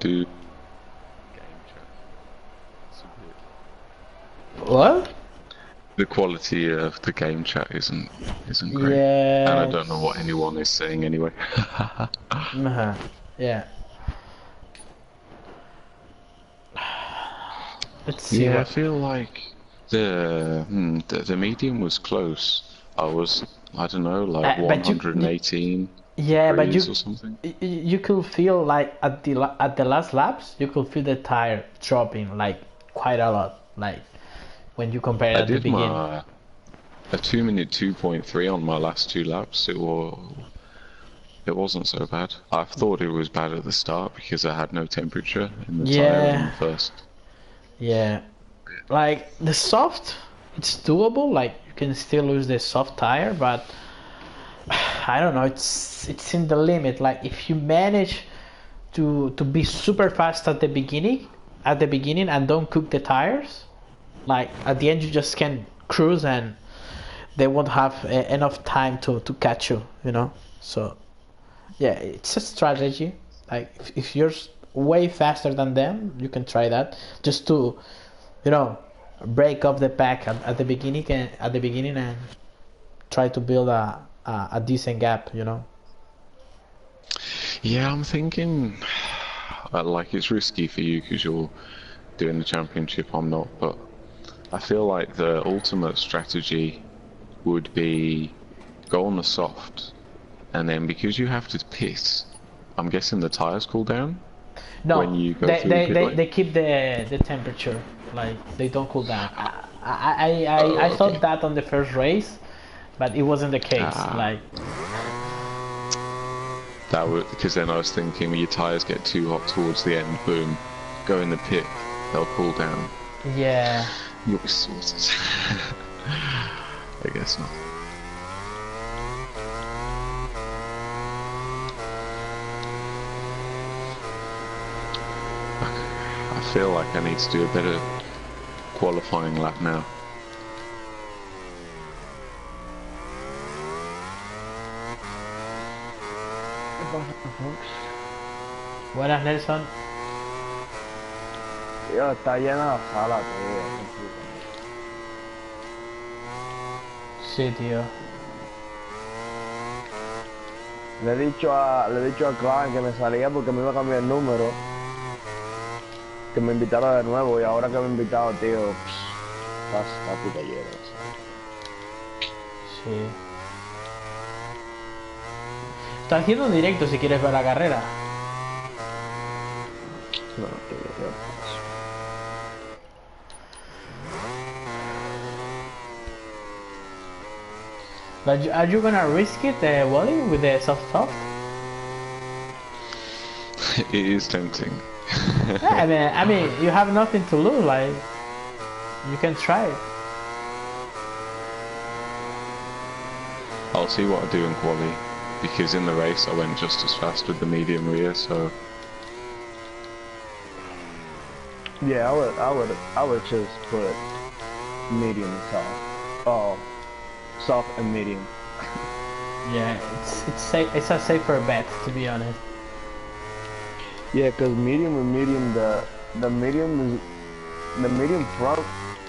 do game chat. It's a bit... What? The quality of the game chat isn't great, and I Yeah. don't know what anyone is saying anyway. Yeah. Let's see Yeah, I what. feel like the medium was close. I don't know, like But 118 yeah, but degrees or something. you could feel like at the last laps, you could feel the tire dropping like quite a lot, like when you compare I at the did beginning. a 2-minute 2.3 on my last two laps. It wasn't so bad. I thought it was bad at the start because I had no temperature in the tire in Yeah, the first. yeah. Like the soft, it's doable. Like you can still use the soft tire, but I don't know. It's in the limit. Like if you manage to be super fast at the beginning, and don't cook the tires, like at the end you just can cruise and they won't have enough time to catch you. You know. So yeah, it's a strategy. Like if you're way faster than them, you can try that just to, you know, break up the pack at the beginning and try to build a decent gap, you know. Yeah, I'm thinking like it's risky for you because you're doing the championship. I'm not, but I feel like the ultimate strategy would be go on the soft, and then because you have to pit, I'm guessing the tires cool down No, when you go through the pit lane. they keep the temperature, like they don't cool down. I Oh, thought okay. that on the first race, but it wasn't the case. Ah, Like that would because then I was thinking when your tires get too hot towards the end, boom, go in the pit, they'll cool down. yeah, You'll be sorted. I guess not. I feel like I need to do a better qualifying lap now. buenas Nelson. Tío, está llena la sala, tío. Sí, tío. Le he dicho a Clan que me salía porque me iba a cambiar el número. Que me invitara de nuevo y ahora que me ha invitado, tío, está puta llena. Sí. Está haciendo un directo si quieres ver la carrera. No, tío. But are you gonna risk it, Wally, with the soft? It is tempting. Yeah, I mean, you have nothing to lose. Like, you can try it. I'll see what I do in quali, because in the race I went just as fast with the medium rear, so Yeah, I would just put medium and soft. Oh, soft and medium. Yeah, it's safe. It's a safer bet, to be honest. Yeah, cause medium and medium, the medium front,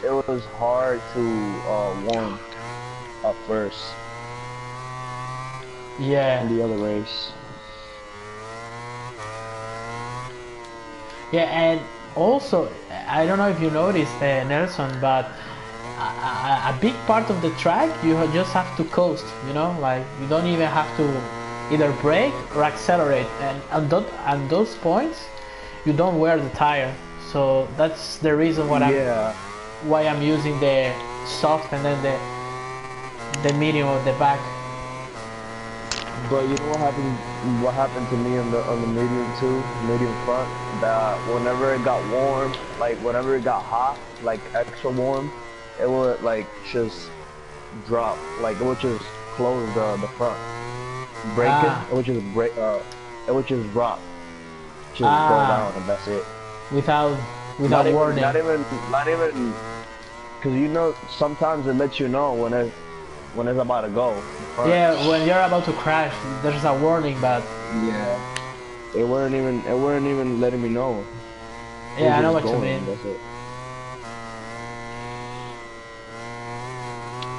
it was hard to warm up first Yeah. in the other race. Yeah, and also, I don't know if you noticed, Nelson, but a big part of the track you just have to coast. You know, like you don't even have to either brake or accelerate, and on those points, you don't wear the tire. So that's the reason Yeah, why I'm using the soft and then the medium of the back. but you know what happened? What happened to me on the medium too, medium front? That whenever it got warm, like whenever it got hot, like extra warm, it would like just drop. Like it would just close the front. Break it. Ah. It would just break. It would just drop. Just go down, and that's it. Without Not even, warning. not even. Cause you know, sometimes it lets you know when it's about to go. Yeah, when you're about to crash, there's a warning, but Yeah. It weren't even letting me know. It was Yeah, I know just what you going. mean. That's it.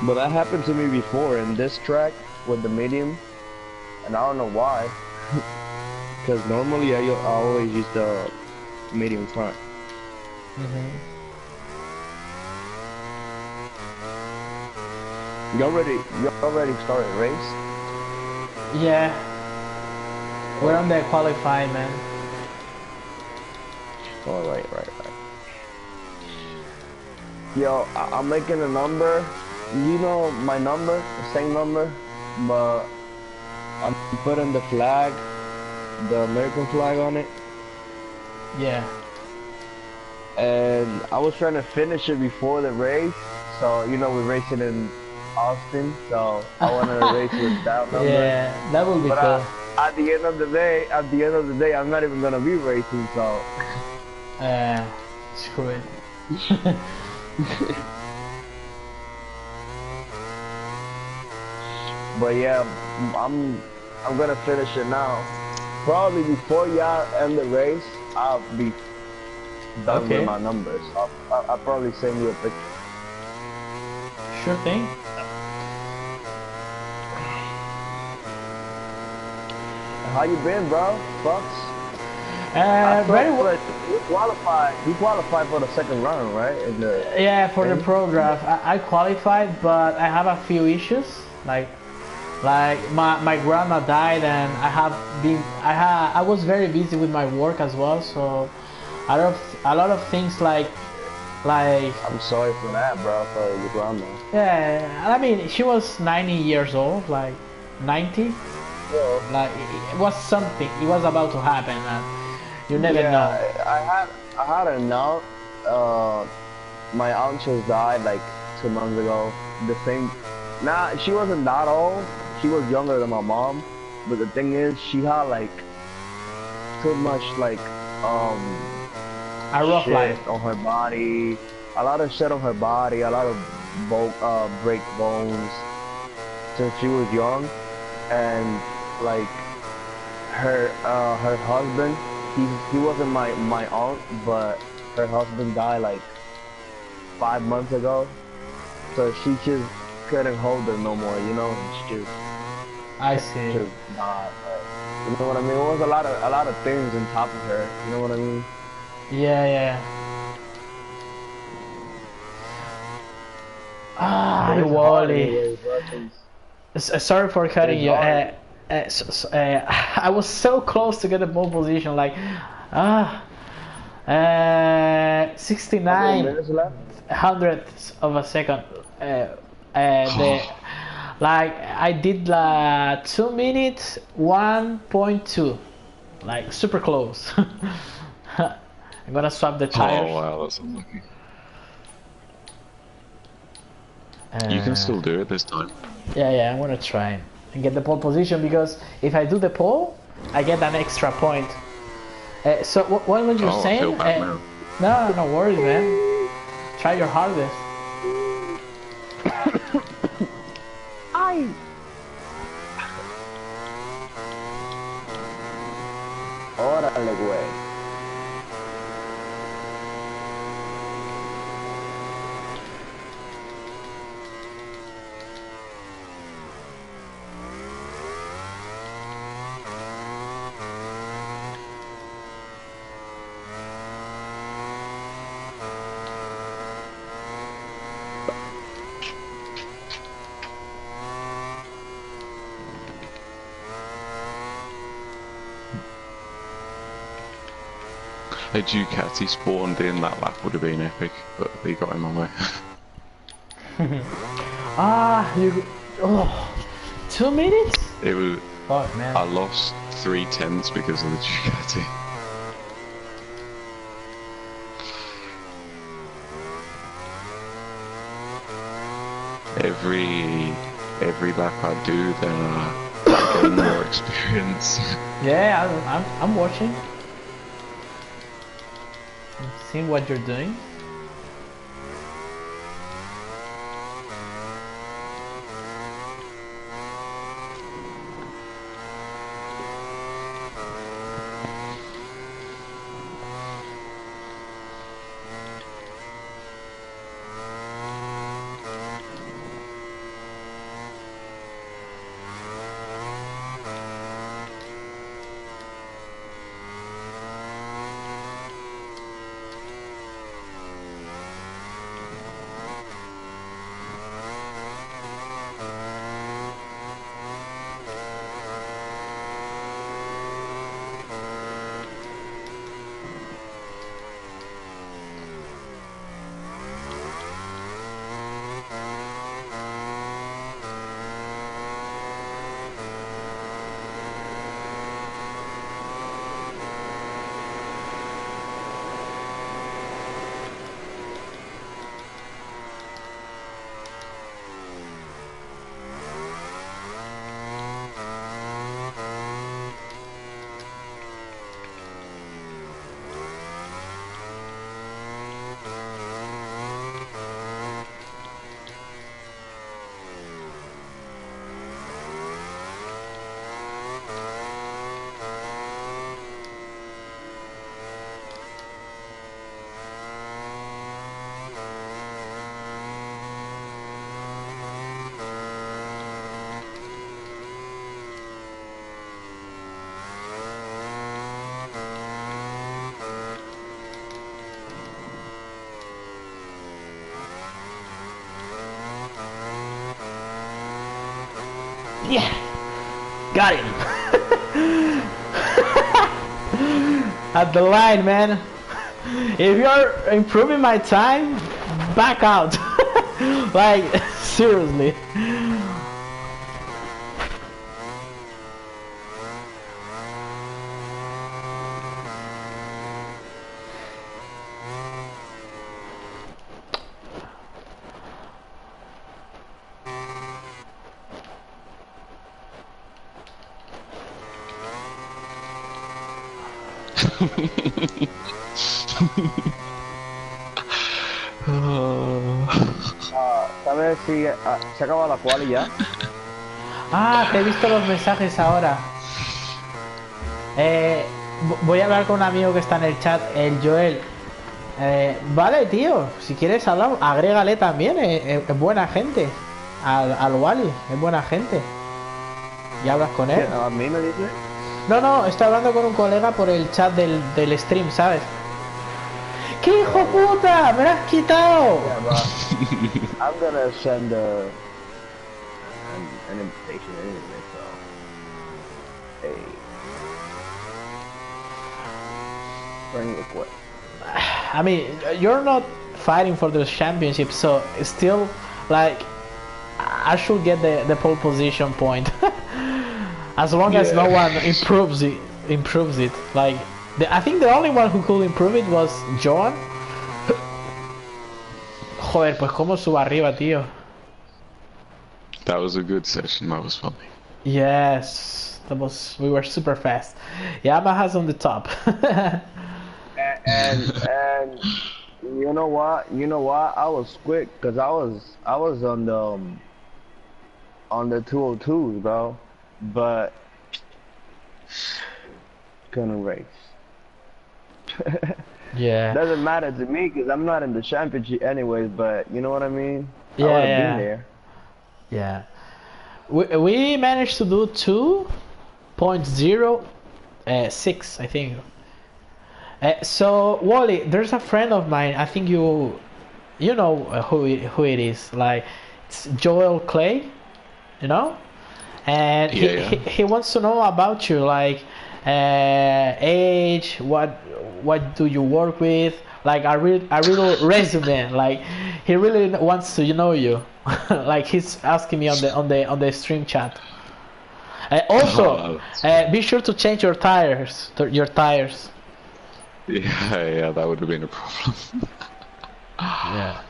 But that happened to me before in this track with the medium, and I don't know why. Because normally I always use the medium front. Hmm. You already started race? Yeah, we're on Okay. the qualifying, man. All right, right, right. Yo, I'm making a number. You know my number, the same number, but I'm putting the flag, the American flag on it. Yeah. And I was trying to finish it before the race. So, we're racing in Austin. So I wanted to race with that number. Yeah, that will be But cool. at the end of the day, I'm not even gonna be racing. So, Uh, Screw it. but yeah, I'm gonna finish it now. Probably before y'all end the race, I'll be done with Okay, my numbers. I'll probably send you a picture. sure thing. How you been, bro? Bucks? I saw Very well. that you qualified. You qualified for the second round, right? In the Yeah, for the thing. pro draft, I qualified, but I have a few issues. Like my grandma died, and I was very busy with my work as well. So a lot of things like I'm sorry for that, bro. For your grandma. yeah. I mean, she was 90 years old, like 90. Well, Like it was something. It was about to happen, and you never know. yeah, I had an aunt. My aunt just died like 2 months ago. The same. Nah, she wasn't that old. She was younger than my mom. But the thing is, she had like too much like A rough shit life. on her body. A lot of shit on her body. A lot of break bones since she was young, and like her husband. He wasn't my aunt, but her husband died like 5 months ago. So she just couldn't hold her no more, She just I see. just died. You know what I mean? It was a lot of things on top of her. You know what I mean? Yeah, yeah. Ah, But it's hard Wally. anyway, bro. Sorry for cutting It's you. hard. I was so close to get the pole position, like, ah, How many 69 minutes left? hundredths of a second. The like I did 2 minutes 1.2, like super close. I'm gonna swap the tires. Oh wow, that's unlucky. You can Uh, still do it this time. yeah, I'm gonna try and get the pole position, because if I do the pole, I get an extra point. So what were you Oh, I feel saying? bad now. No worries, man. Try your hardest. Ay. Órale, güey. A Ducati spawned in that lap would have been epic, but they got him away. You. Oh, 2 minutes? It was. Fuck, man. I lost 3/10 because of the Ducati. Every lap I do, then I gain more experience. Yeah, I'm watching. I'm seeing what you're doing. Got him. At the line, man. If you're improving my time, back out. Like, seriously. ¿Sabes si se acaba la cual y ya? Ah, te he visto los mensajes ahora. Voy a hablar con un amigo que está en el chat, el Joel. Vale, tío, si quieres hablar, agrégale también, es buena gente. Al Wally, es buena gente. Y hablas con él. ¿A mí me dice? No, estoy hablando con un colega por el chat del stream, ¿sabes? ¡Qué hijo puta! ¡Me lo has quitado! I'm gonna send an invitation anyway, so. Hey. Friend request. I mean, you're not fighting for the championship, so it's still like I should get the pole position point. As long as no one improves it. Like I think the only one who could improve it was John. Joder, pues como subo arriba, tío. That was a good session. That was funny. Yes, we were super fast. Yamaha's on the top. and you know what? I was quick because I was on the 202s, bro. But couldn't race. Yeah. Doesn't matter to me because I'm not in the championship anyways. But you know what I mean? Yeah, I would have been there. Yeah. We managed to do 2.06, I think. So Wally, there's a friend of mine. I think you know who it is. Like it's Joel Clay, you know, and he wants to know about you, like age, what do you work with, like a real resume. Like he really wants to know you. Like he's asking me on the stream chat. Also, be sure to change your tires. Yeah, that would have been a problem. Yeah.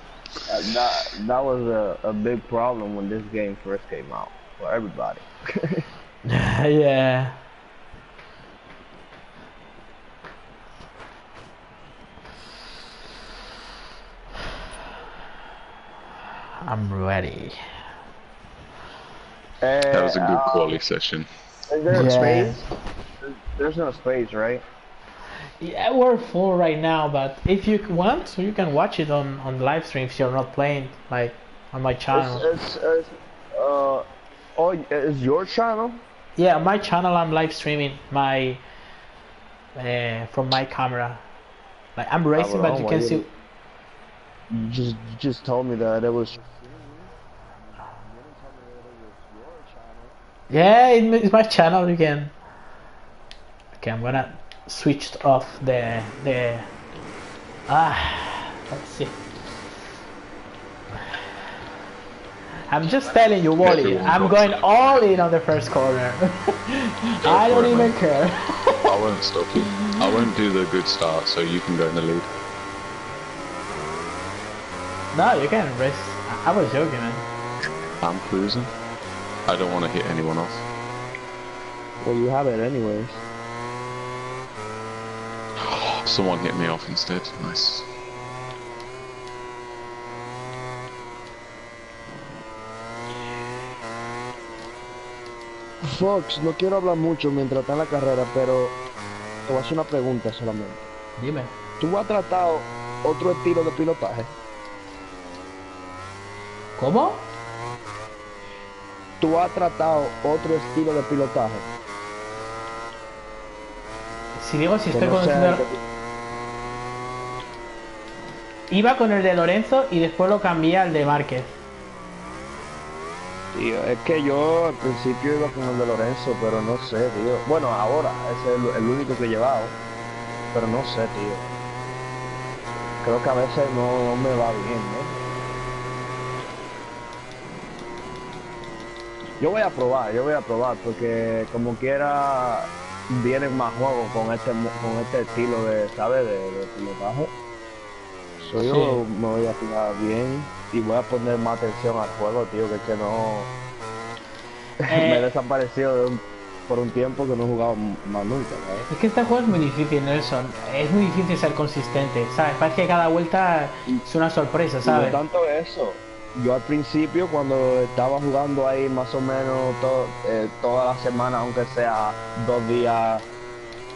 That was a big problem when this game first came out for everybody. Yeah. I'm ready. That was a good quality session. Is there a space? There's no space, right? Yeah, we're full right now, but if you want, so you can watch it on live stream if you're not playing, like on my channel. Is your channel? Yeah, on my channel I'm live streaming my from my camera. Like I'm racing, but you can see. You just told me that it was. Yeah, it's my channel. You can. Okay, I'm gonna switch off the. Let's see. I'm just telling you, Wally. I'm going all in on the first corner. I don't even care. I won't stop you. I won't do the good start, so you can go in the lead. No, you can race. I was joking, man. I'm cruising. I don't want to hit anyone else. Well, you have it anyways. Someone hit me off instead. Nice. Fox, no quiero hablar mucho mientras está en la carrera, pero te voy a hacer una pregunta solamente. Dime. ¿Tú has tratado otro estilo de pilotaje? ¿Cómo? ¿Tú has tratado otro estilo de pilotaje? Si digo si estoy no conduciendo... Iba con el de Lorenzo y después lo cambié al de Márquez. Tío, es que yo al principio iba con el de Lorenzo, pero no sé, tío. Bueno, ahora es el único que he llevado, pero no sé, tío. Creo que a veces no me va bien, ¿eh? Yo voy a probar, porque como quiera vienen más juegos con este estilo de, ¿sabes? De pilotaje. So, Sí. yo me voy a fijar bien y voy a poner más atención al juego, tío, que es que no me he Eh, desaparecido por un tiempo que no he jugado más nunca, ¿sabes? es que este juego es muy difícil, Nelson. Es muy difícil ser consistente, ¿sabes? Parece que cada vuelta Y, es una sorpresa, y no ¿sabes? tanto eso. Yo al principio, cuando estaba jugando ahí más o menos toda la semana, aunque sea 2 días,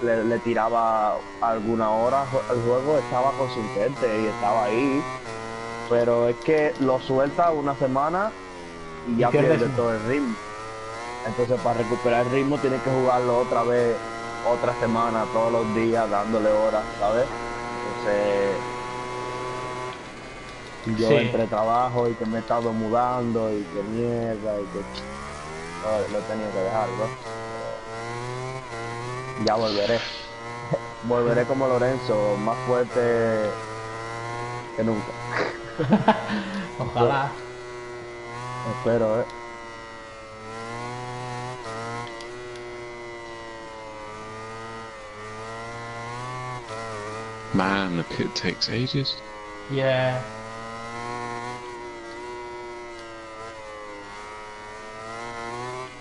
le tiraba alguna hora al juego, estaba consistente y estaba ahí. Pero es que lo suelta una semana y Y ya pierdes. pierde todo el ritmo. Entonces, para recuperar el ritmo, tienes que jugarlo otra vez, otra semana, todos los días, dándole horas, ¿sabes? Entonces, yo Sí. entre trabajo y que me he estado mudando y que mierda y que lo he tenido que dejar, bro. Pero ya volveré. Volveré como Lorenzo, más fuerte que nunca. Espero, Ojalá. espero, eh. Man, the pit takes ages. Yeah.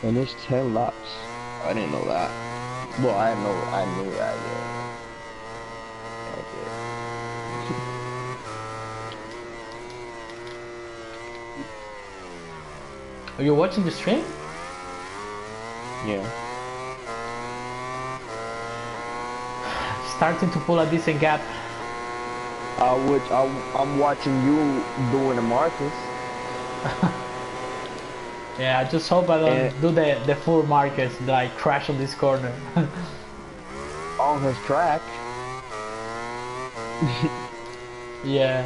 Finished 10 laps. I didn't know that. Well, I knew that, yeah. Okay. Are you watching the stream? Yeah. Starting to pull a decent gap. I'm watching you doing the Marcus Yeah, I just hope I and don't do the full markers, like crash on this corner. on his track. Yeah.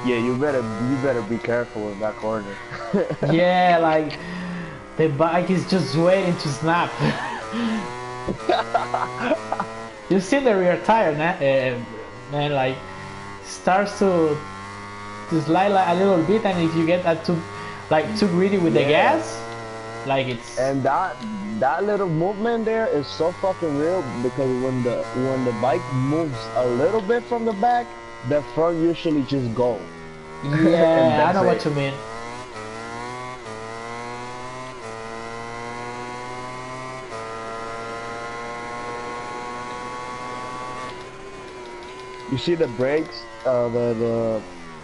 Yeah, you better be careful in that corner. Yeah, like the bike is just waiting to snap. You see the rear tire, man, like starts to slide like a little bit, and if you get that too greedy with the Yeah. gas, like it's And that little movement there is so fucking real because when the bike moves a little bit from the back, the front usually just go. And yeah, I that's know what it. you mean. You see the brakes, the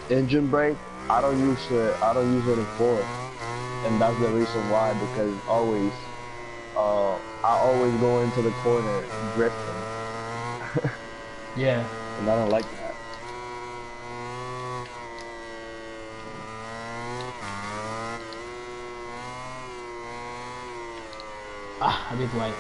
engine brake. I don't use it. I don't use it in fourth, and that's the reason why. Because I always go into the corner drifting, Yeah. and I don't like that. Ah, a bit wide.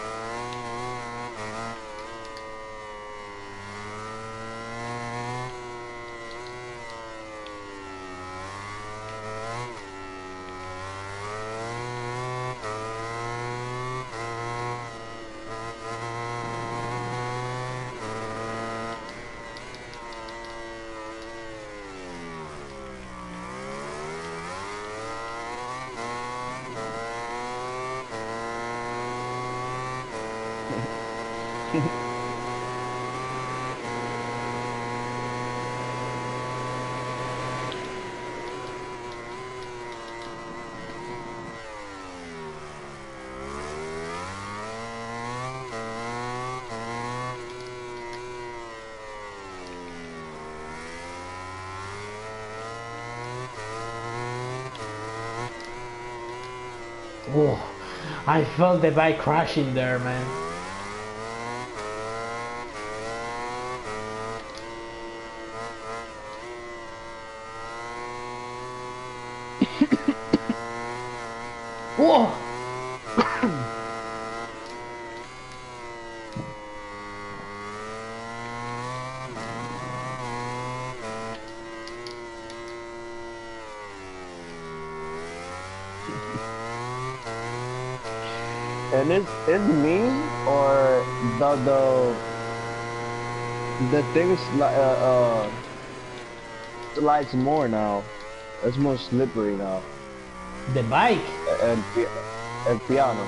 Oh, I felt the bike crashing there, man. Whoa! And it's me or the things slides more now. It's more slippery now. The bike. And piano.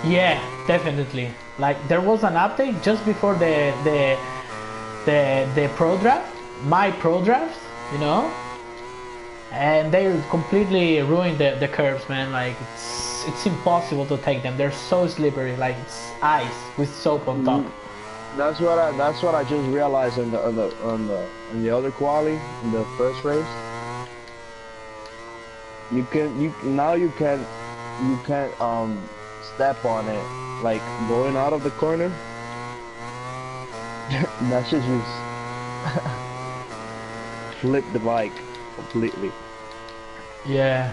Yeah, definitely. Like there was an update just before the pro draft, my pro draft, you know, and they completely ruined the curves, man. Like it's impossible to take them. They're so slippery, like it's ice with soap on top. That's what I just realized in the other quali in the first race. You can't step on it like going out of the corner. That's just flip the bike completely. Yeah.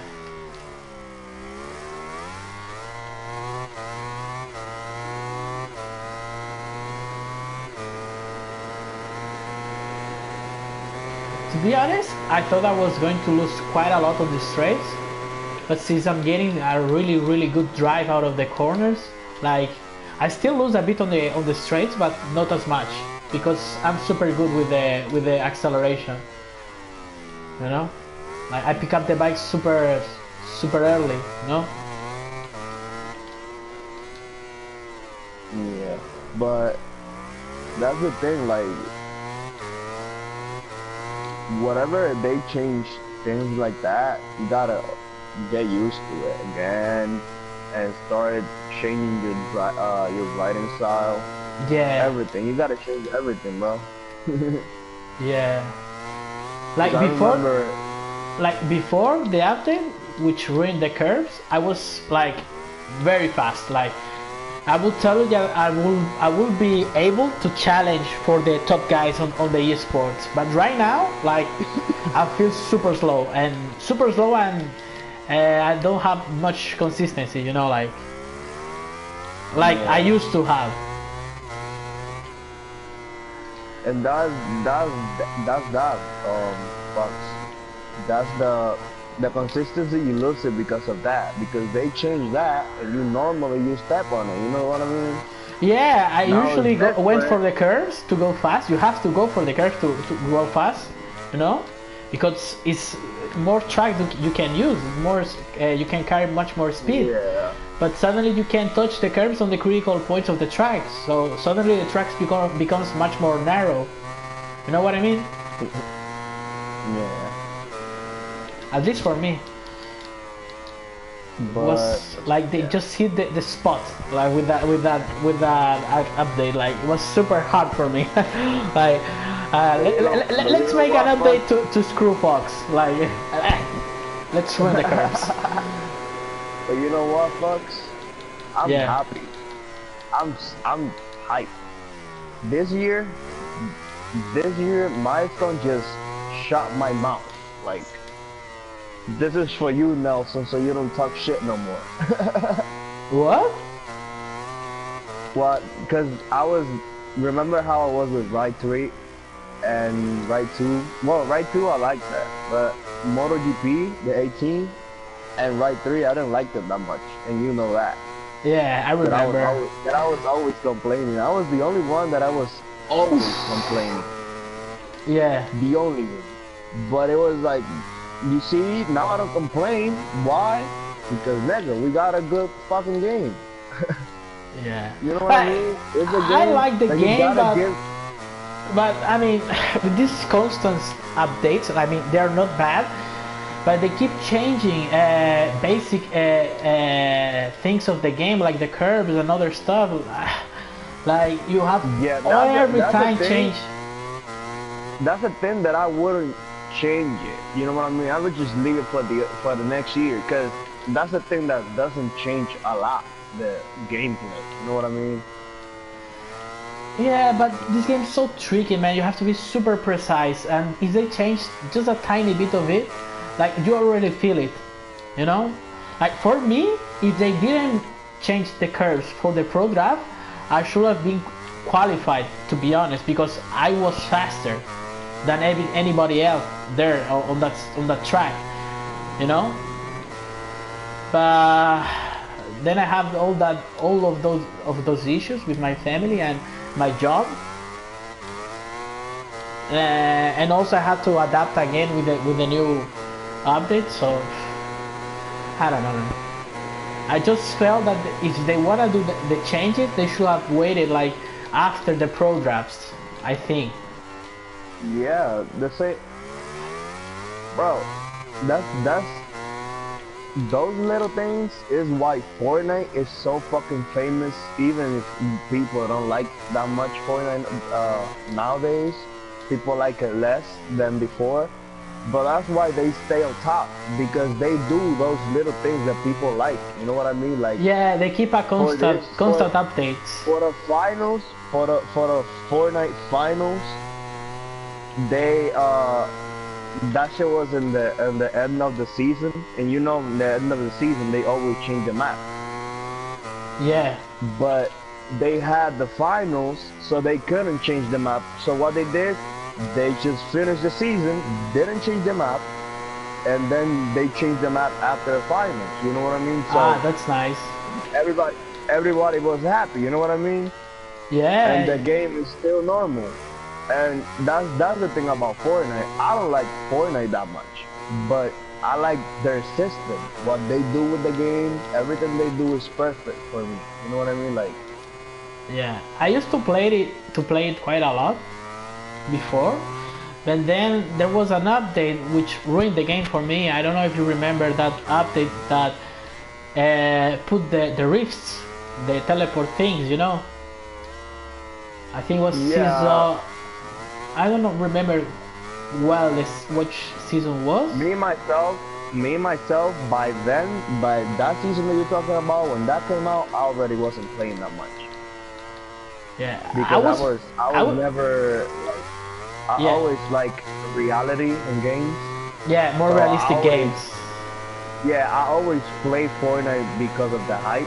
To be honest, I thought I was going to lose quite a lot on the straights, but since I'm getting a really good drive out of the corners, like I still lose a bit on the straights, but not as much because I'm super good with the acceleration. You know, like I pick up the bike super early. You know. Yeah, but that's the thing, like whatever they change things like that, you gotta get used to it again and start changing your riding style. Yeah. Everything. You gotta change everything, bro. Yeah. Like before the update, which ruined the curves, I was like very fast. Like I will tell you that I will be able to challenge for the top guys on the esports. But right now, like I feel super slow and I don't have much consistency, you know, like yeah. I used to have. And that's Fox. That's the consistency, you lose it because of that, because they changed that and you step on it, you know what I mean? Yeah, I now usually went for the curves to go fast. You have to go for the curves to go fast, you know, because it's more track you can use, more you can carry much more speed. Yeah. But suddenly you can't touch the curves on the critical points of the tracks, so suddenly the tracks becomes much more narrow. You know what I mean? Yeah. At least for me. But Was like they just hit the spot, like with that update. Like it was super hard for me. Like let's make an update to screw Fox. Like let's run the curves. But you know what, Fox? I'm happy. I'm hyped. This year, Milestone just shut my mouth. Like, this is for you, Nelson, so you don't talk shit no more. What? What? Because remember how I was with Ride 3 and Ride 2? Well, Ride 2 I liked that, but Motogp, the 18, and Ride 3 I didn't like them that much, and you know that. Yeah, I remember. That I was always complaining. I was the only one that I was always complaining. Yeah. The only one. But it was like, you see, now I don't complain. Why? Because nigga, we got a good fucking game. Yeah. You know what I mean? It's a game. I like the game, but I mean, with these constant updates, I mean, they're not bad, but they keep changing basic things of the game, like the curves and other stuff. Like you have every time change. That's the thing that I wouldn't change it. You know what I mean? I would just leave it for the next year, because that's the thing that doesn't change a lot, the gameplay. You know what I mean? Yeah, but this game's so tricky, man. You have to be super precise, and if they change just a tiny bit of it, like you already feel it, you know? Like for me, if they didn't change the curves for the pro draft, I should have been qualified, to be honest, because I was faster than anybody else there on that track, you know. But then I have all of those issues with my family and my job, and also I had to adapt again with the new update. So I don't know. I just felt that if they want to do the changes, they should have waited like after the pro drafts, I think. Yeah, the same, bro. That's those little things is why Fortnite is so fucking famous. Even if people don't like that much Fortnite nowadays, people like it less than before. But that's why they stay on top, because they do those little things that people like. You know what I mean? Like, yeah, they keep a constant updates. For the finals, for the Fortnite finals, they that shit was in the end of the season, and you know, in the end of the season they always change the map. Yeah. But they had the finals, so they couldn't change the map. So what they did, they just finished the season, didn't change the map, and then they changed the map after the finals. You know what I mean? So that's nice. Everybody was happy. You know what I mean? Yeah. And the game is still normal. And that's the thing about Fortnite. I don't like Fortnite that much, but I like their system. What they do with the game, everything they do is perfect for me. You know what I mean? Like, yeah, I used to play it quite a lot before, but then there was an update which ruined the game for me. I don't know if you remember that update that put the rifts, the teleport things, you know. I think it was season. I don't know, remember well which season was. Me myself, by that season that you're talking about, when that came out, I already wasn't playing that much. Yeah, because I was never. I always like reality in games. Yeah, more realistic games. Yeah, I always play Fortnite because of the hype.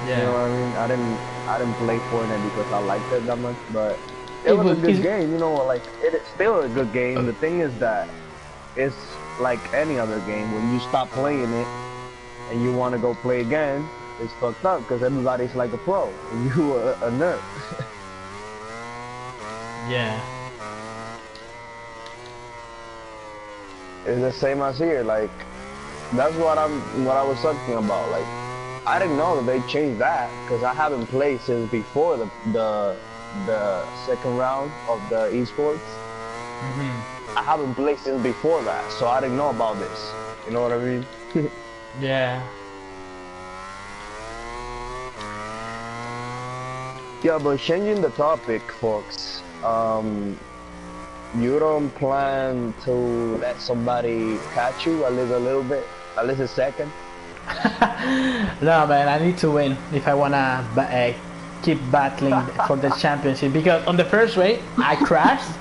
Yeah. You know what I mean? I didn't play Fortnite because I liked it that much, but it was a good game, you know, like, it is still a good game. The thing is that it's like any other game. When you stop playing it and you want to go play again, it's fucked up because everybody's like a pro and you a nerd. Yeah. It's the same as here, like, that's what I was talking about. Like, I didn't know that they changed that because I haven't played since before the second round of the esports. I haven't played since before that, so I didn't know about this. You know what I mean? Yeah. Yeah, but changing the topic, folks. You don't plan to let somebody catch you at least a little bit, at least a second? No, man, I need to win if I wanna keep battling for the championship, because on the first race I crashed.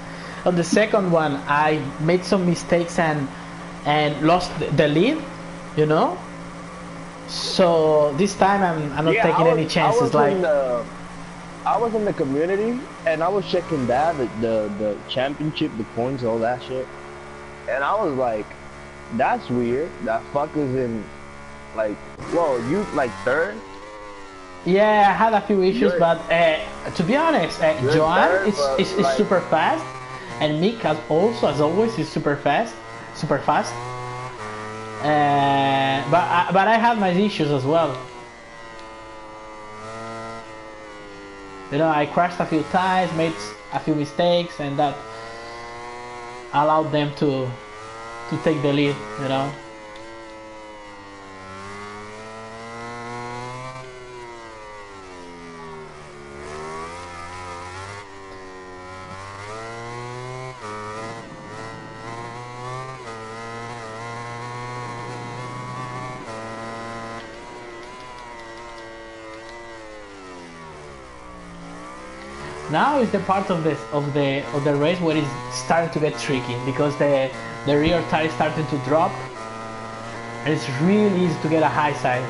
On the second one I made some mistakes and lost the lead, you know. So this time I'm not taking any chances. I was in the community and I was checking that the championship, the points, all that shit, and I was like, that's weird. That fuck is in, like, whoa, you like third? Yeah, I had a few issues, but to be honest, Joan is like, super fast, and Mick as always is super fast. But I have my issues as well. You know, I crashed a few times, made a few mistakes, and that allowed them to take the lead, you know. Now is the part of the race where it's starting to get tricky, because the rear tire is starting to drop, and it's really easy to get a high side.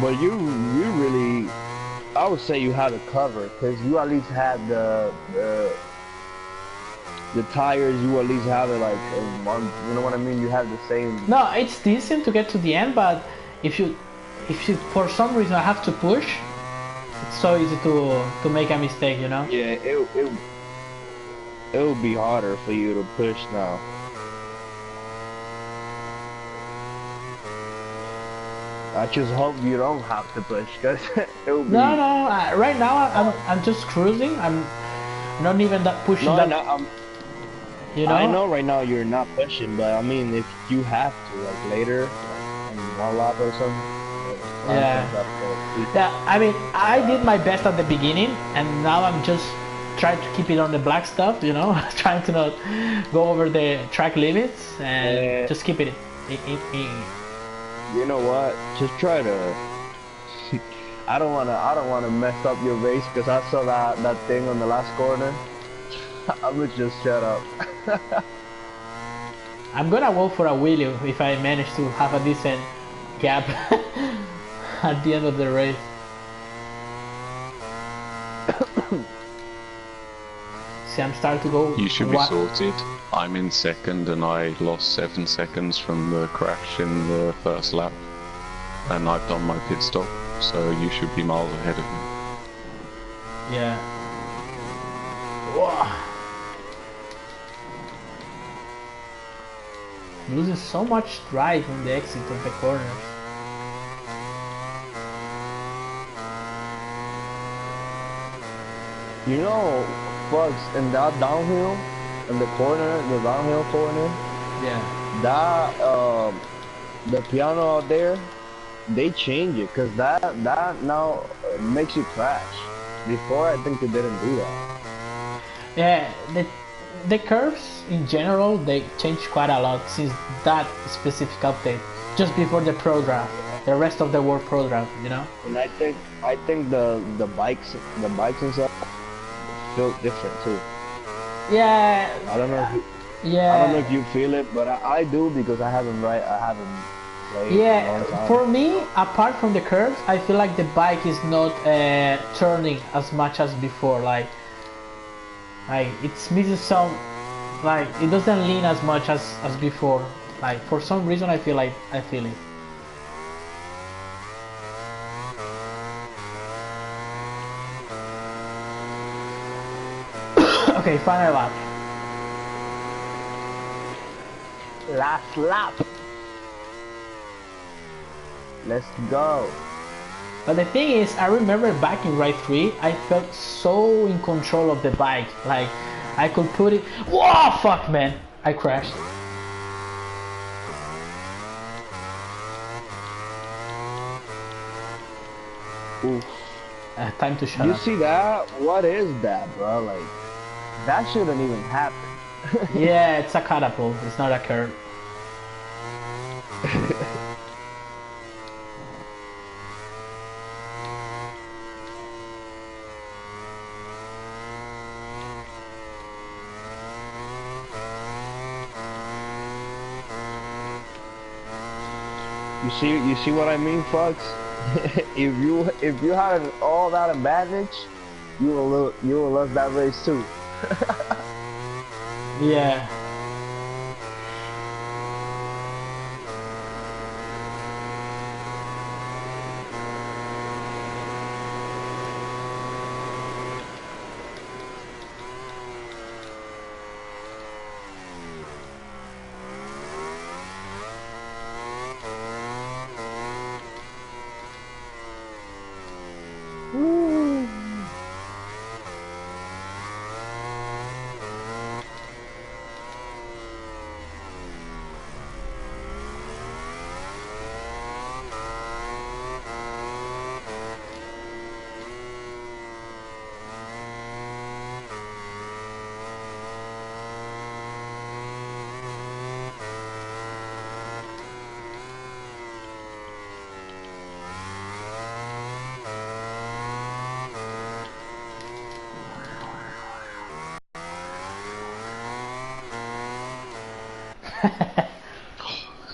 But you really I would say you had a cover because you at least had the tires. You at least have it like you know what I mean. You have the same. No, it's decent to get to the end, but if you for some reason have to push, it's so easy to make a mistake, you know. Yeah, it would be harder for you to push now. I just hope you don't have to push, cause it will be. No. Right now I'm just cruising. I'm not even that pushing No, that. no, You know. I know right now you're not pushing, but I mean if you have to, like later, like in one lap or something. Yeah, I mean, I did my best at the beginning, and now I'm just trying to keep it on the black stuff, you know, trying to not go over the track limits and just keep it in. You know what? Just try to. I don't wanna mess up your race because I saw that thing on the last corner. I would just shut up. I'm gonna go for a wheelie if I manage to have a decent gap at the end of the race. See, I'm starting to go. You should be sorted. I'm in second and I lost 7 seconds from the crash in the first lap. And I've done my pit stop, so you should be miles ahead of me. Yeah. Whoa. Losing so much drive on the exit of the corners. You know, Bugs, in that downhill, in the corner, the downhill corner, Yeah. that the piano out there, they change it because that now makes you crash. Before, I think they didn't do that. Yeah, the curves in general, they changed quite a lot since that specific update, just before the program, the rest of the world program, you know. And I think the bikes and stuff feel different too. Yeah. I don't know. Yeah. I don't know if you feel it, but I do because I haven't played Yeah, in a long time. for me, apart from the curves, I feel like the bike is not turning as much as before. Like it's missing some, like it doesn't lean as much as before. Like for some reason, I feel it. Okay, final lap. Last lap. Let's go. But the thing is, I remember back in Ride 3, I felt so in control of the bike. Like, I could put it... Whoa, fuck, man. I crashed. Oof. Time to shut up. You see that? What is that, bro? Like, that shouldn't even happen. Yeah, it's a catapult. It's not a curve. You see what I mean, folks? if you had all that advantage, you will lose that race too. Yeah.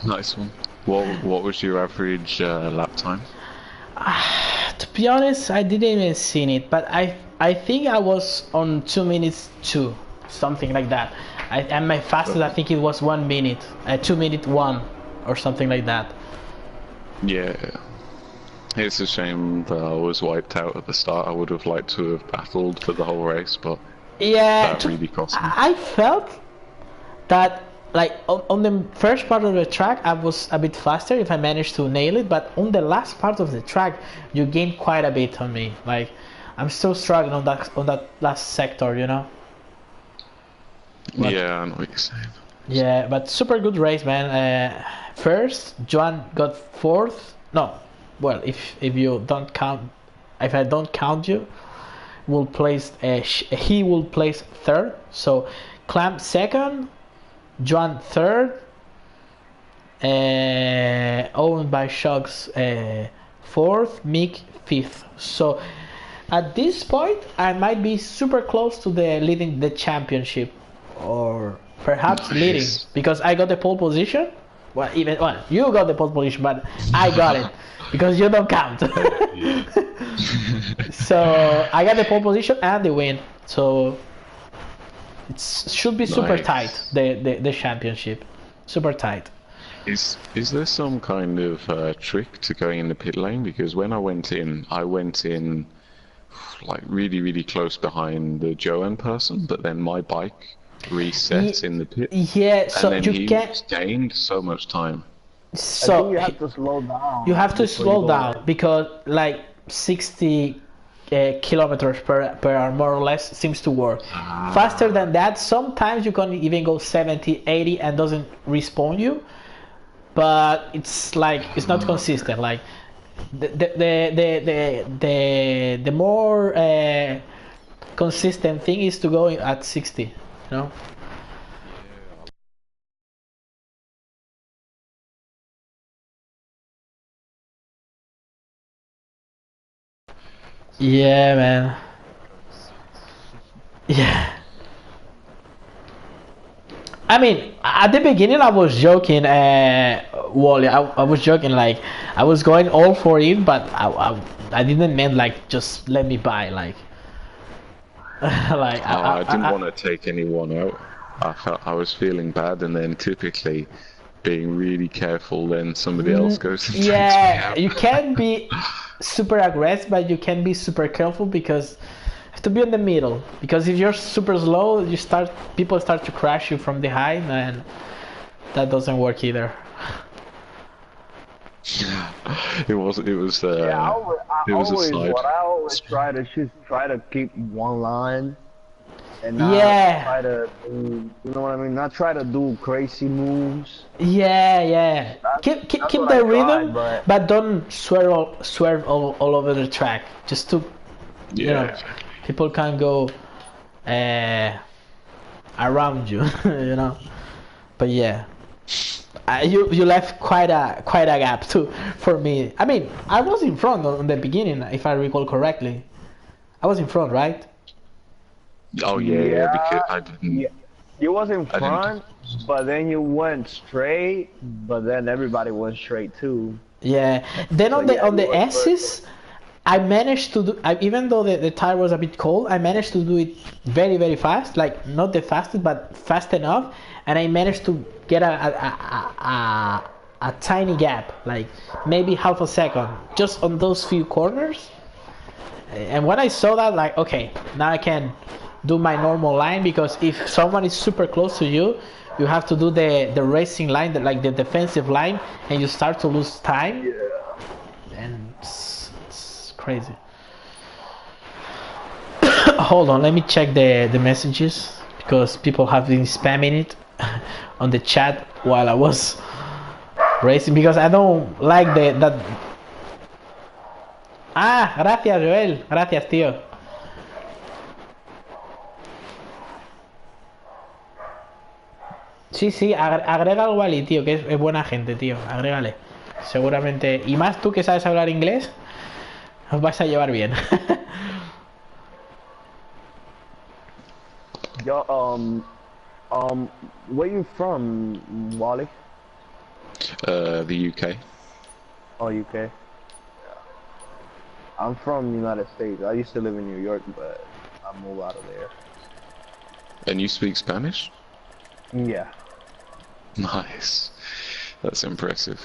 Nice one. What was your average lap time? To be honest, I didn't even see it, but I think I was on 2 minutes 2, something like that. And my fastest, I think it was 1 minute, 2 minute 1, or something like that. Yeah. It's a shame that I was wiped out at the start. I would have liked to have battled for the whole race, but Yeah, that really cost me. I felt that like on the first part of the track I was a bit faster if I managed to nail it, but on the last part of the track you gained quite a bit on me. Like I'm still struggling on that last sector, you know. But, yeah, I know what you're saying. yeah, but super good race, man. First, Joan got fourth. No, well, if you don't count, if I don't count you, will place he will place third. So, Clamp second, Joan third, owned by Shocks fourth, Mick fifth. So, at this point, I might be super close to the leading the championship, or perhaps leading, because I got the pole position. Well, you got the pole position, but I got it because you don't count. So I got the pole position and the win. So it should be super tight. The championship, super tight. Is there some kind of trick to going in the pit lane? Because when I went in like really close behind the Joan person, but then my bike reset in the pit. Yeah, so and then you he can't gained so much time. So I think you have to slow down. You have to slow down in. because like 60 kilometers per hour more or less seems to work. Faster than that, sometimes you can even go 70, 80 and doesn't respawn you. But it's like it's not consistent. Like the more consistent thing is to go at 60. You know. Yeah, man. Yeah. I mean, at the beginning I was joking, Wally. I was joking, like I was going all for it, but I didn't mean like just let me buy, like like I didn't want to take anyone out. I was feeling bad, and then typically being really careful, then somebody else goes and takes me out. you can be super aggressive, but you can be super careful because you have to be in the middle. Because if you're super slow, people start to crash you from behind, and that doesn't work either. It was I always try to keep one line and not try to do, you know what I mean? Not try to do crazy moves. Yeah. Keep the rhythm, but don't swerve all over the track. Just to, you know, people can go around you, you know. But yeah. You left quite a gap too for me. I mean, I was in front on the beginning, if I recall correctly. I was in front, right? Oh yeah, because I didn't. Yeah. You was in front, but then you went straight, but then everybody went straight too. Yeah. Then on the S's, I managed to do. Even though the tire was a bit cold, I managed to do it very fast. Like not the fastest, but fast enough, and I managed to get a tiny gap, like maybe half a second, just on those few corners. And when I saw that, like, okay, now I can do my normal line, because if someone is super close to you, you have to do the racing line, like the defensive line, and you start to lose time. Yeah. And it's crazy. Hold on, let me check the messages, because people have been spamming it on the chat while I was racing, because I don't like that. Ah, gracias Joel, gracias tío. Sí, agrega al Wally, tío, que es buena gente, tío, agrégale. Seguramente, y más tú que sabes hablar inglés, os vais a llevar bien. Yo, where you from, Wally? The UK. Oh, UK. I'm from the United States. I used to live in New York, but I moved out of there. And you speak Spanish? Yeah. Nice. That's impressive.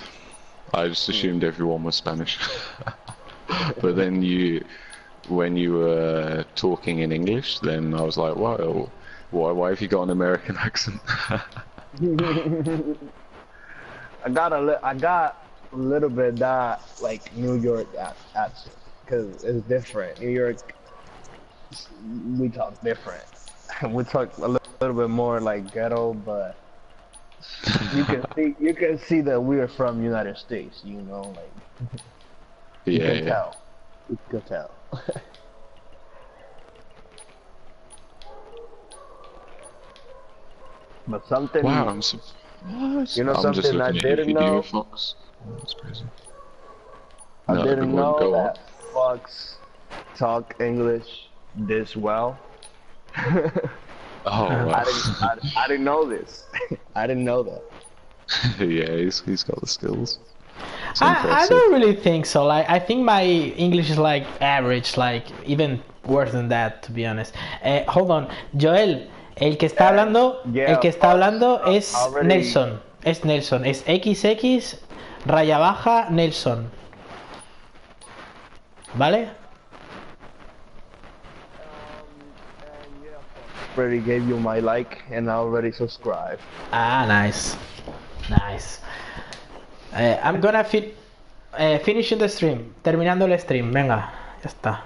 I just assumed everyone was Spanish. But then when you were talking in English, then I was like, wow, why have you got an American accent? I got a little bit of that like New York accent because it's different. New York, we talk different. We talk a little bit more like ghetto, but you can see that we're from United States. You know, like you Yeah, can yeah. tell. You can tell. But something, Wow, I'm so, what? you know, I'm just something I looking at your didn't video, know. Fox. Oh, that's crazy. I No, didn't know go on. that Fox talk English this well. Oh, wow. I didn't know this. I didn't know that. Yeah, he's got the skills. It's I impressive. don't really think so. Like, I think my English is like average, like even worse than that, to be honest. Hold on, Joel, el Yeah, que está Fox hablando es already. Nelson. Es Nelson, es XX raya baja Nelson. ¿Vale? And yeah, Fox already gave you my like, and I already subscribed. Ah, nice. Nice. I'm gonna finishing the stream. Terminando el stream. Venga, ya está.